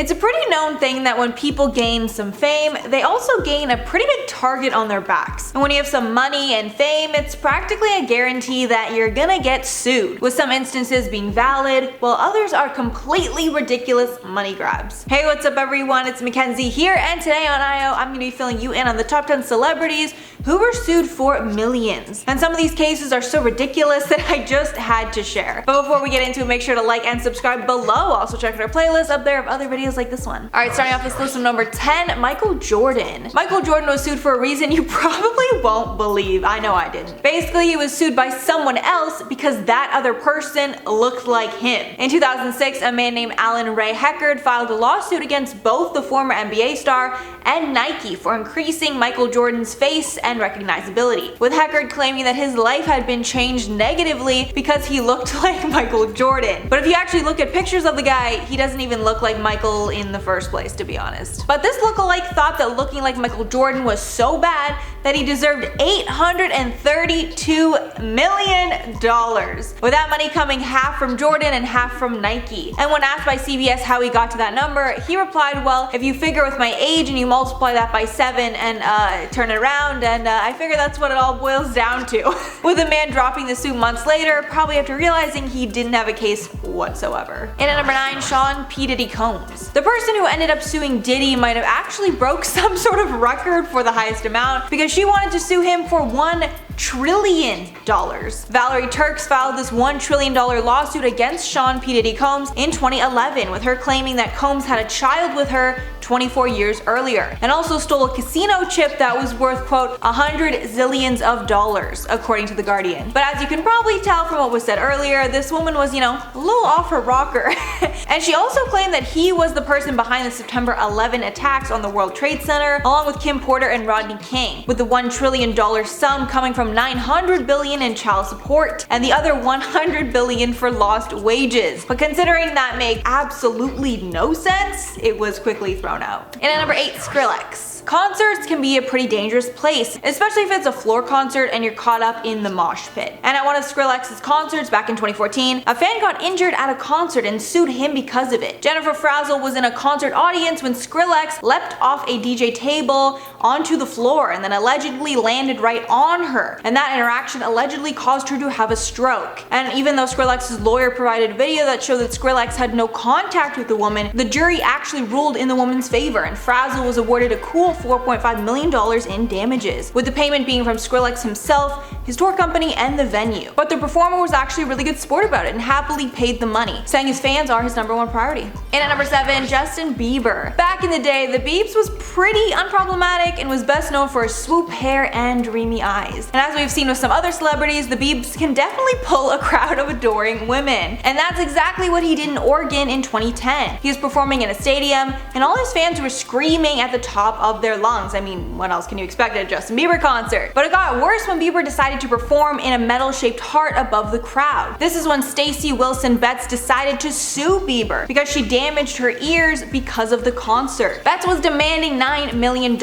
It's a pretty known thing that when people gain some fame, they also gain a pretty big target on their backs. And when you have some money and fame, it's practically a guarantee that you're gonna get sued, with some instances being valid, while others are completely ridiculous money grabs. Hey, what's up everyone? It's Mackenzie here, and today on IO, I'm gonna be filling you in on the top 10 celebrities who were sued for millions. And some of these cases are so ridiculous that I just had to share. But before we get into it, make sure to like and subscribe below. Also check out our playlist up there of other videos like this one. Alright, starting off this list with number 10, Michael Jordan. Michael Jordan was sued for a reason you probably won't believe. I know I didn't. Basically, he was sued by someone else because that other person looked like him. In 2006, a man named Alan Ray Heckard filed a lawsuit against both the former NBA star and Nike for increasing Michael Jordan's face and recognizability, with Heckard claiming that his life had been changed negatively because he looked like Michael Jordan. But if you actually look at pictures of the guy, he doesn't even look like Michael in the first place, to be honest. But this lookalike thought that looking like Michael Jordan was so bad that he deserved $832 million, with that money coming half from Jordan and half from Nike. And when asked by CBS how he got to that number, he replied, well, if you figure with my age and you multiply that by 7 and turn it around, and I figure that's what it all boils down to. With the man dropping the suit months later, probably after realizing he didn't have a case whatsoever. And at number 9, Sean P. Diddy Combs. The person who ended up suing Diddy might have actually broke some sort of record for the highest amount, because she wanted to sue him for $1 trillion. Valerie Turks filed this $1 trillion lawsuit against Sean P. Diddy Combs in 2011, with her claiming that Combs had a child with her 24 years earlier, and also stole a casino chip that was worth, quote, 100 zillions of dollars, according to The Guardian. But as you can probably tell from what was said earlier, this woman was, a little off her rocker. And she also claimed that he was the person behind the September 11 attacks on the World Trade Center, along with Kim Porter and Rodney King, with the $1 trillion sum coming from $900 billion in child support, and the other $100 billion for lost wages. But considering that made absolutely no sense, it was quickly thrown out. And at number 8, Skrillex. Concerts can be a pretty dangerous place, especially if it's a floor concert and you're caught up in the mosh pit. And at one of Skrillex's concerts back in 2014, a fan got injured at a concert and sued him because of it. Jennifer Frazzle was in a concert audience when Skrillex leapt off a DJ table onto the floor and then allegedly landed right on her. And that interaction allegedly caused her to have a stroke. And even though Skrillex's lawyer provided a video that showed that Skrillex had no contact with the woman, the jury actually ruled in the woman's favor, and Frazzle was awarded a cool $4.5 million in damages, with the payment being from Skrillex himself, his tour company, and the venue. But the performer was actually a really good sport about it and happily paid the money, saying his fans are his #1 priority. And at number 7, Justin Bieber. Back in the day, the Biebs was pretty unproblematic and was best known for his swoop hair and dreamy eyes. And as we've seen with some other celebrities, the Biebs can definitely pull a crowd of adoring women. And that's exactly what he did in Oregon in 2010. He was performing in a stadium, and all his fans were screaming at the top of their lungs. I mean, what else can you expect at a Justin Bieber concert? But it got worse when Bieber decided to perform in a metal-shaped heart above the crowd. This is when Stacey Wilson Betts decided to sue Bieber because she damaged her ears because of the concert. Betts was demanding $9 million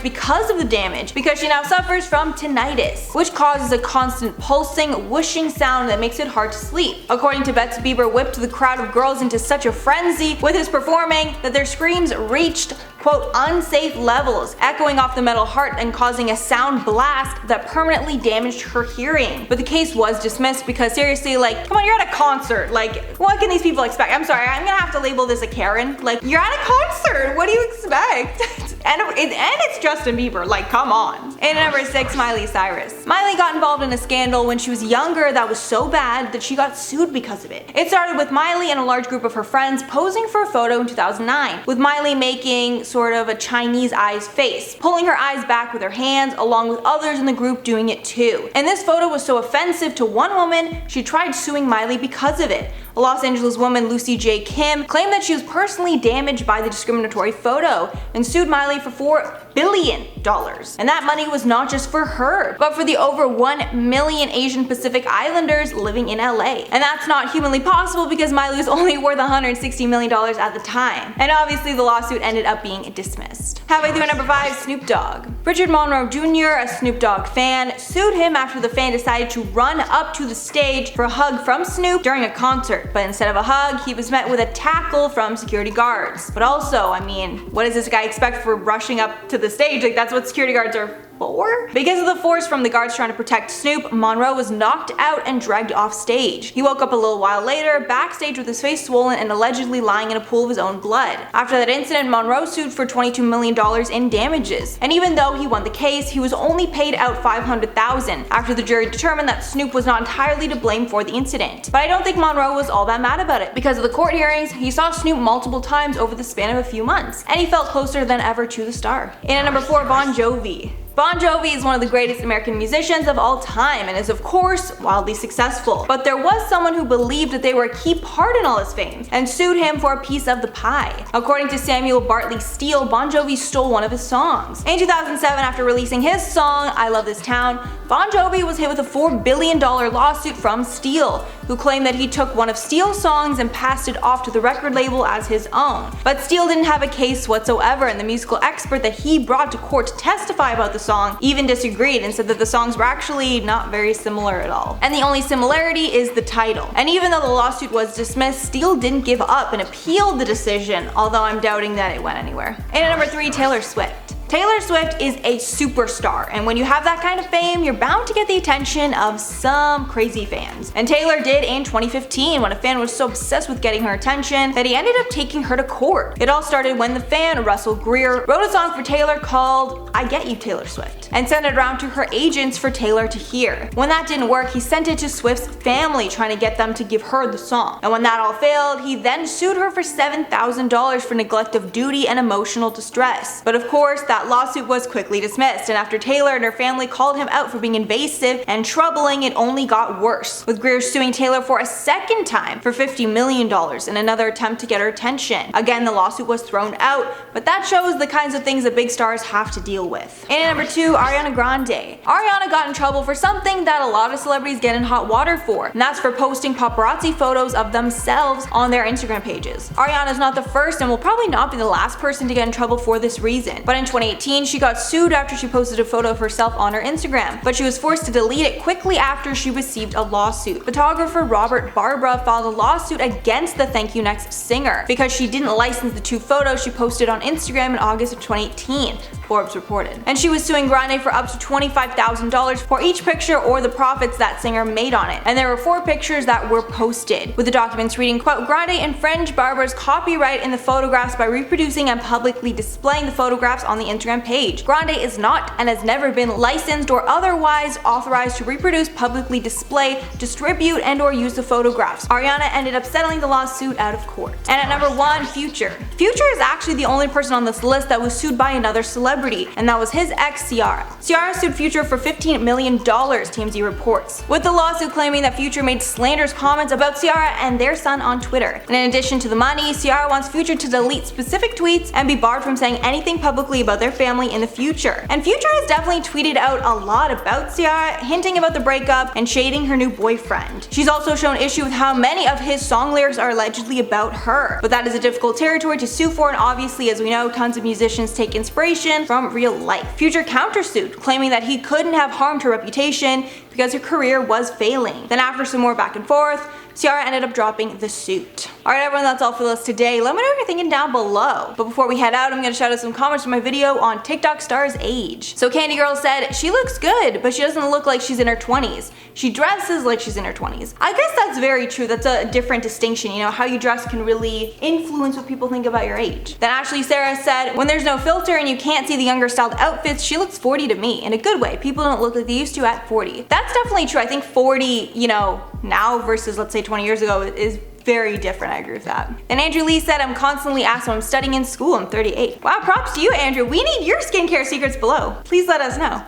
because of the damage, because she now suffers from tinnitus, which causes a constant pulsing, whooshing sound that makes it hard to sleep. According to Betts, Bieber whipped the crowd of girls into such a frenzy with his performing that their screams reached, quote, unsafe levels, echoing off the metal heart and causing a sound blast that permanently damaged her hearing. But the case was dismissed because, seriously, like, come on, you're at a concert. Like, what can these people expect? I'm sorry, I'm gonna have to label this a Karen. Like, you're at a concert, what do you expect? and it's Justin Bieber, like, come on. And number 6, Miley Cyrus. Miley got involved in a scandal when she was younger that was so bad that she got sued because of it. It started with Miley and a large group of her friends posing for a photo in 2009, with Miley making sort of a Chinese eyes face, pulling her eyes back with her hands, along with others in the group doing it too. And this photo was so offensive to one woman, she tried suing Miley because of it. A Los Angeles woman, Lucy J. Kim, claimed that she was personally damaged by the discriminatory photo and sued Miley for $4 billion. And that money was not just for her, but for the over 1 million Asian Pacific Islanders living in LA. And that's not humanly possible because Miley was only worth $160 million at the time. And obviously the lawsuit ended up being dismissed. Halfway through at number 5, Snoop Dogg. Richard Monroe Jr., a Snoop Dogg fan, sued him after the fan decided to run up to the stage for a hug from Snoop during a concert. concert. But instead of a hug, he was met with a tackle from security guards. But also, I mean, what does this guy expect for rushing up to the stage? Like, that's what security guards are for? Because of the force from the guards trying to protect Snoop, Monroe was knocked out and dragged off stage. He woke up a little while later, backstage with his face swollen and allegedly lying in a pool of his own blood. After that incident, Monroe sued for $22 million in damages. And even though he won the case, he was only paid out $500,000 after the jury determined that Snoop was not entirely to blame for the incident. But I don't think Monroe was all that mad about it. Because of the court hearings, he saw Snoop multiple times over the span of a few months, and he felt closer than ever to the star. In at number 4, Bon Jovi. Bon Jovi is one of the greatest American musicians of all time and is of course wildly successful. But there was someone who believed that they were a key part in all his fame and sued him for a piece of the pie. According to Samuel Bartley Steele, Bon Jovi stole one of his songs. In 2007, after releasing his song, I Love This Town, Bon Jovi was hit with a $4 billion lawsuit from Steele, who claimed that he took one of Steele's songs and passed it off to the record label as his own. But Steele didn't have a case whatsoever, and the musical expert that he brought to court to testify about the song even disagreed and said that the songs were actually not very similar at all. And the only similarity is the title. And even though the lawsuit was dismissed, Steele didn't give up and appealed the decision, although I'm doubting that it went anywhere. And at number 3, Taylor Swift. Taylor Swift is a superstar, and when you have that kind of fame, you're bound to get the attention of some crazy fans. And Taylor did in 2015 when a fan was so obsessed with getting her attention that he ended up taking her to court. It all started when the fan, Russell Greer, wrote a song for Taylor called I Get You, Taylor Swift, and sent it around to her agents for Taylor to hear. When that didn't work, he sent it to Swift's family trying to get them to give her the song. And when that all failed, he then sued her for $7,000 for neglect of duty and emotional distress. But of course, that lawsuit was quickly dismissed, and after Taylor and her family called him out for being invasive and troubling, it only got worse, with Greer suing Taylor for a second time for $50 million in another attempt to get her attention. Again, the lawsuit was thrown out, but that shows the kinds of things that big stars have to deal with. And at number 2, Ariana Grande. Ariana got in trouble for something that a lot of celebrities get in hot water for, and that's for posting paparazzi photos of themselves on their Instagram pages. Ariana's not the first and will probably not be the last person to get in trouble for this reason, but in 2018 she got sued after she posted a photo of herself on her Instagram, but she was forced to delete it quickly after she received a lawsuit. Photographer Robert Barbara filed a lawsuit against the Thank You Next singer because she didn't license the 2 photos she posted on Instagram in August of 2018. Forbes reported. And she was suing Grande for up to $25,000 for each picture or the profits that singer made on it. And there were 4 pictures that were posted, with the documents reading, quote, Grande infringed Barbara's copyright in the photographs by reproducing and publicly displaying the photographs on the Instagram page. Grande is not and has never been licensed or otherwise authorized to reproduce, publicly display, distribute, and or use the photographs. Ariana ended up settling the lawsuit out of court. And at number 1, Future. Future is actually the only person on this list that was sued by another celebrity, and that was his ex Ciara. Ciara sued Future for $15 million, TMZ reports, with the lawsuit claiming that Future made slanderous comments about Ciara and their son on Twitter. And in addition to the money, Ciara wants Future to delete specific tweets and be barred from saying anything publicly about their family in the future. And Future has definitely tweeted out a lot about Ciara, hinting about the breakup and shading her new boyfriend. She's also shown issue with how many of his song lyrics are allegedly about her, but that is a difficult territory to sue for, and obviously, as we know, tons of musicians take inspiration from real life. Future countersued, claiming that he couldn't have harmed her reputation because her career was failing. Then after some more back and forth, Ciara ended up dropping the suit. Alright everyone, that's all for this today. Let me know what you're thinking down below. But before we head out, I'm gonna shout out some comments from my video on TikTok stars age. So Candy Girl said, she looks good, but she doesn't look like she's in her 20s. She dresses like she's in her 20s. I guess that's very true. That's a different distinction. You know, how you dress can really influence what people think about your age. Then Ashley Sarah said, when there's no filter and you can't see the younger styled outfits, she looks 40 to me, in a good way. People don't look like they used to at 40. That's definitely true. I think 40, you know, now versus let's say 20 years ago is very different. I agree with that. And Andrew Lee said, I'm constantly asked when I'm studying in school. I'm 38. Wow, props to you, Andrew. We need your skincare secrets below. Please let us know.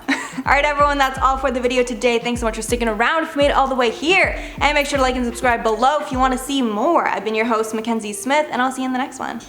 Alright everyone, that's all for the video today. Thanks so much for sticking around if you made it all the way here. And make sure to like and subscribe below if you want to see more. I've been your host, Mackenzie Smith, and I'll see you in the next one.